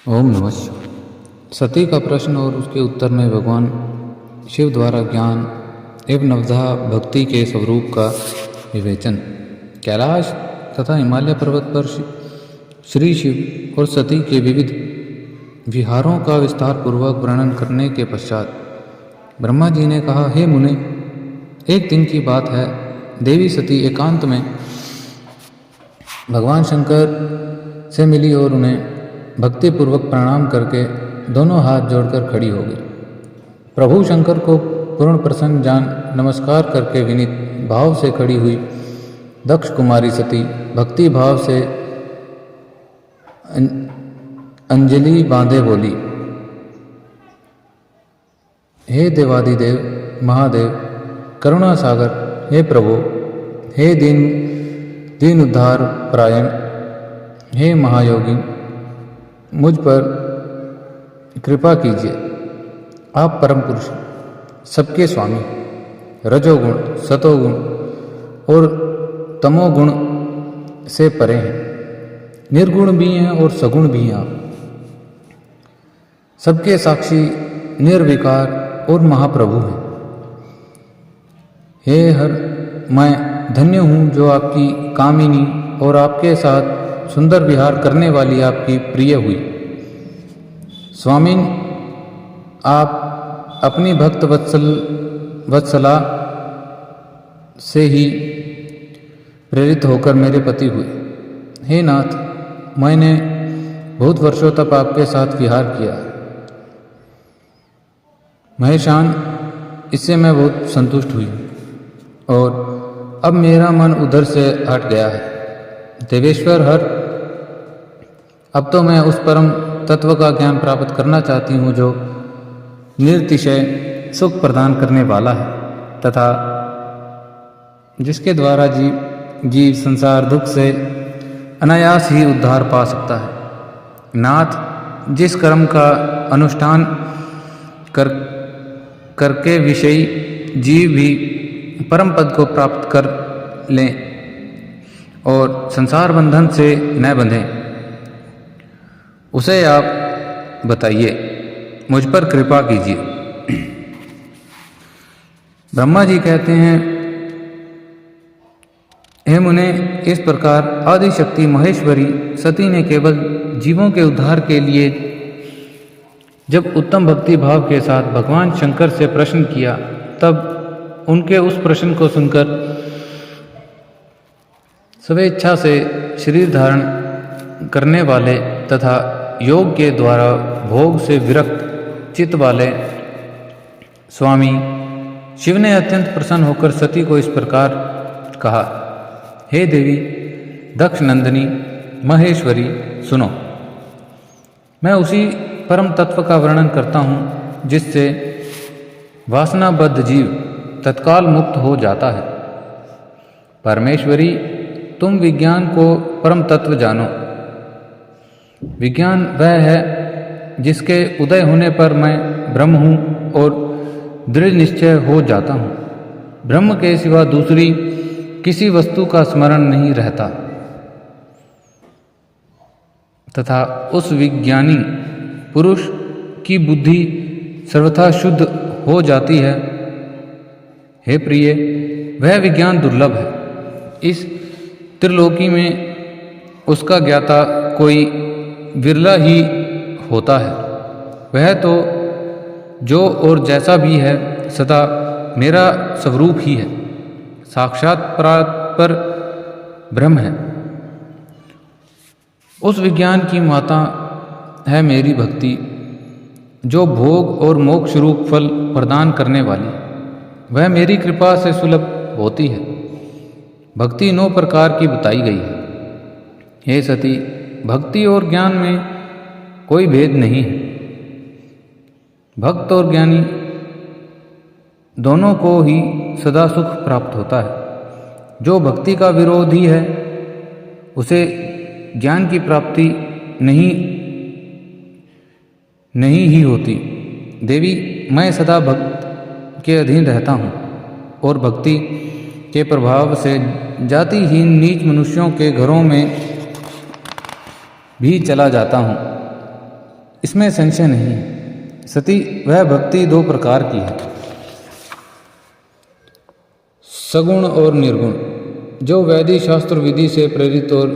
ओम नमः शिवाय। सती का प्रश्न और उसके उत्तर में भगवान शिव द्वारा ज्ञान एवं नवधा भक्ति के स्वरूप का विवेचन। कैलाश तथा हिमालय पर्वत पर श्री शिव और सती के विविध विहारों का विस्तार पूर्वक वर्णन करने के पश्चात ब्रह्मा जी ने कहा, हे मुने, एक दिन की बात है, देवी सती एकांत में भगवान शंकर से मिली और उन्हें भक्ति पूर्वक प्रणाम करके दोनों हाथ जोड़कर खड़ी हो गई। प्रभु शंकर को पूर्ण प्रसन्न जान नमस्कार करके विनीत भाव से खड़ी हुई दक्ष कुमारी सती भक्ति भाव से अंजलि बांधे बोली, हे देवादिदेव महादेव करुणा सागर, हे प्रभु, हे दीन उद्धार परायण, हे महायोगी, मुझ पर कृपा कीजिए। आप परम पुरुष, सबके स्वामी, रजोगुण, सतोगुण और तमोगुण से परे हैं, निर्गुण भी हैं और सगुण भी हैं। आप सबके साक्षी, निर्विकार और महाप्रभु हैं। हे हर, मैं धन्य हूँ जो आपकी कामिनी और आपके साथ सुंदर विहार करने वाली आपकी प्रिय हुई। स्वामिन, आप अपनी भक्त वत्सला से ही प्रेरित होकर मेरे पति हुए। हे नाथ, मैंने बहुत वर्षों तक आपके साथ विहार किया। महेशान, इससे मैं बहुत संतुष्ट हुई और अब मेरा मन उधर से हट गया है। देवेश्वर हर, अब तो मैं उस परम तत्व का ज्ञान प्राप्त करना चाहती हूँ जो निर्तिशय सुख प्रदान करने वाला है तथा जिसके द्वारा जीव संसार दुख से अनायास ही उद्धार पा सकता है। नाथ, जिस कर्म का अनुष्ठान करके विषयी जीव भी परम पद को प्राप्त कर लें और संसार बंधन से न बंधें, उसे आप बताइए, मुझ पर कृपा कीजिए। ब्रह्मा जी कहते हैं, हे मुने, इस प्रकार आदिशक्ति महेश्वरी सती ने केवल जीवों के उद्धार के लिए जब उत्तम भक्ति भाव के साथ भगवान शंकर से प्रश्न किया, तब उनके उस प्रश्न को सुनकर स्वेच्छा से शरीर धारण करने वाले तथा योग के द्वारा भोग से विरक्त चित्त वाले स्वामी शिव ने अत्यंत प्रसन्न होकर सती को इस प्रकार कहा, हे देवी दक्ष नंदिनी महेश्वरी, सुनो। मैं उसी परम तत्व का वर्णन करता हूँ जिससे वासनाबद्ध जीव तत्काल मुक्त हो जाता है। परमेश्वरी, तुम विज्ञान को परम तत्व जानो। विज्ञान वह है जिसके उदय होने पर मैं ब्रह्म हूँ और दृढ़ निश्चय हो जाता हूँ। ब्रह्म के सिवा दूसरी किसी वस्तु का स्मरण नहीं रहता तथा उस विज्ञानी पुरुष की बुद्धि सर्वथा शुद्ध हो जाती है। हे प्रिय, वह विज्ञान दुर्लभ है। इस त्रिलोकी में उसका ज्ञाता कोई विरला ही होता है। वह तो जो और जैसा भी है सदा मेरा स्वरूप ही है, साक्षात पर ब्रह्म है। उस विज्ञान की माता है मेरी भक्ति, जो भोग और मोक्ष रूप फल प्रदान करने वाली। वह मेरी कृपा से सुलभ होती है। भक्ति 9 प्रकार की बताई गई है। हे सती, भक्ति और ज्ञान में कोई भेद नहीं है। भक्त और ज्ञानी दोनों को ही सदा सुख प्राप्त होता है। जो भक्ति का विरोधी है उसे ज्ञान की प्राप्ति नहीं ही होती। देवी, मैं सदा भक्त के अधीन रहता हूँ और भक्ति के प्रभाव से जातिहीन नीच मनुष्यों के घरों में भी चला जाता हूँ। इसमें संशय नहीं है। सती वह भक्ति दो प्रकार की है, सगुण और निर्गुण, जो वैदिक शास्त्र विधि से प्रेरित और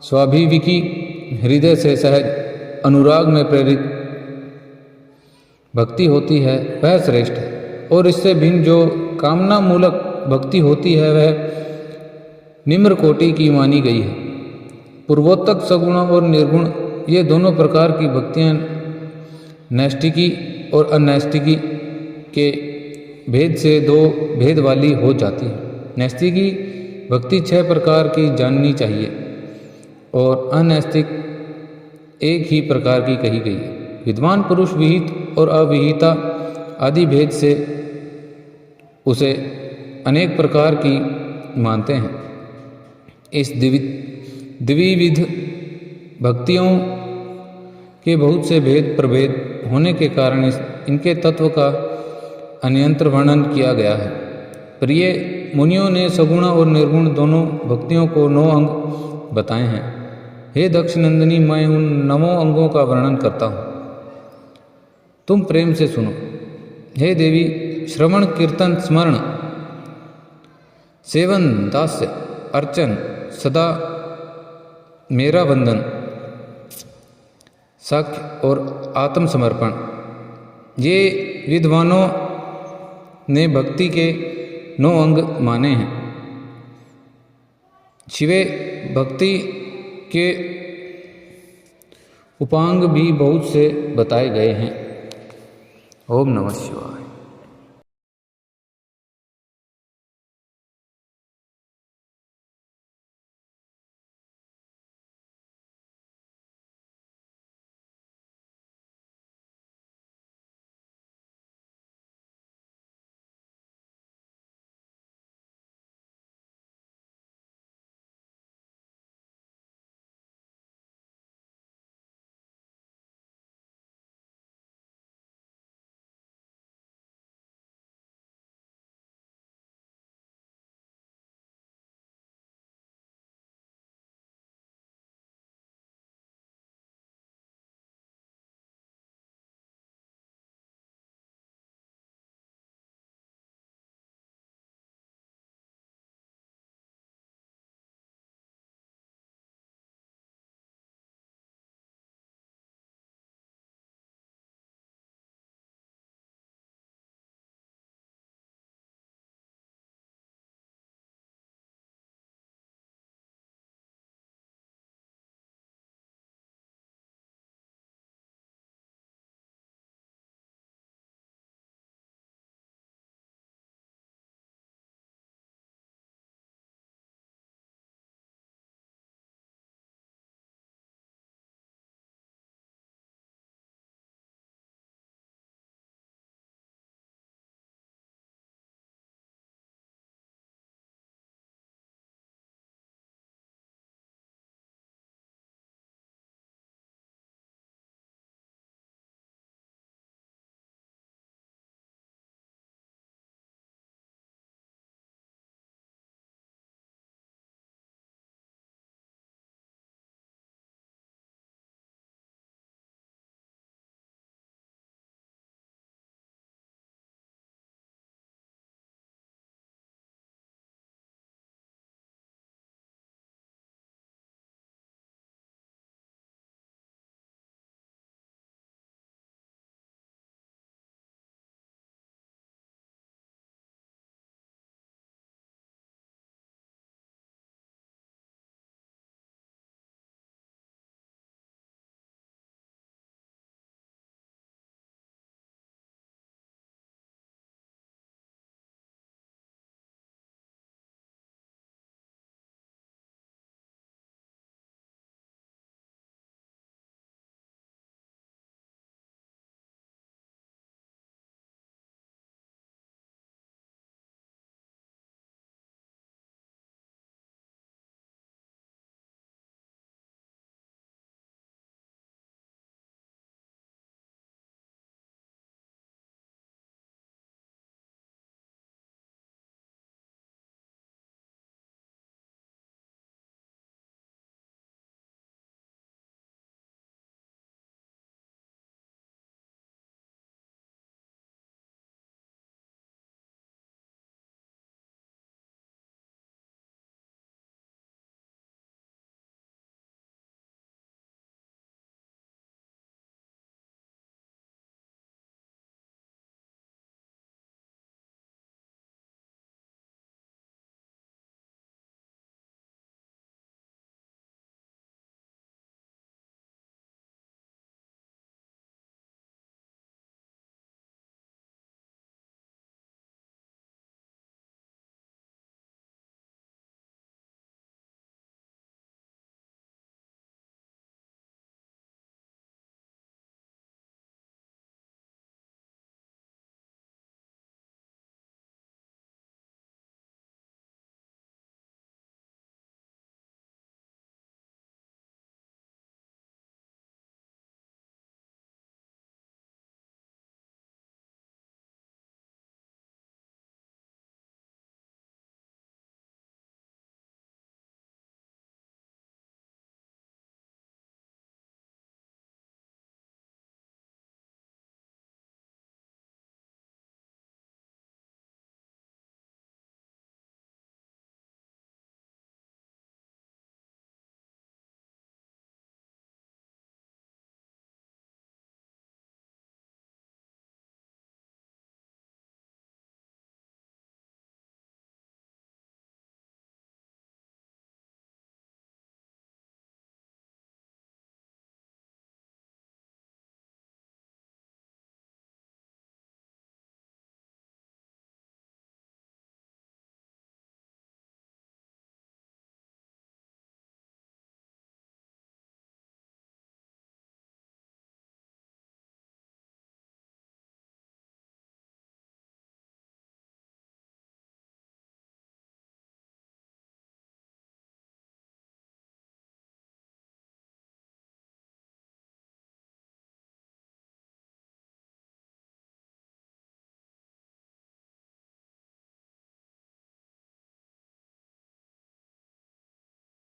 स्वाभाविकी हृदय से सहज अनुराग में प्रेरित भक्ति होती है, वह श्रेष्ठ है। और इससे भिन्न जो कामना मूलक भक्ति होती है, वह निम्न कोटि की मानी गई है। पूर्वोक्त सगुण और निर्गुण ये दोनों प्रकार की भक्तियाँ नैष्ठिकी और अनैष्ठिकी के भेद से दो भेद वाली हो जाती है। नैष्ठिकी भक्ति 6 प्रकार की जाननी चाहिए और अनैष्ठिक एक ही प्रकार की कही गई है। विद्वान पुरुष विहित और अविहिता आदि भेद से उसे अनेक प्रकार की मानते हैं। इस द्विविध भक्तियों के बहुत से भेद प्रभेद होने के कारण इनके तत्व का अन्यंत्र वर्णन किया गया है। प्रिय मुनियों ने सगुण और निर्गुण दोनों भक्तियों को 9 अंग बताए हैं। हे दक्ष नंदिनी, मैं उन 9 अंगों का वर्णन करता हूँ, तुम प्रेम से सुनो। हे देवी, श्रवण कीर्तन स्मरण सेवन दास्य अर्चन सदा मेरा वंदन साख्य और आत्मसमर्पण, ये विद्वानों ने भक्ति के 9 अंग माने हैं। शिवे भक्ति के उपांग भी बहुत से बताए गए हैं। ओम नमः शिवाय।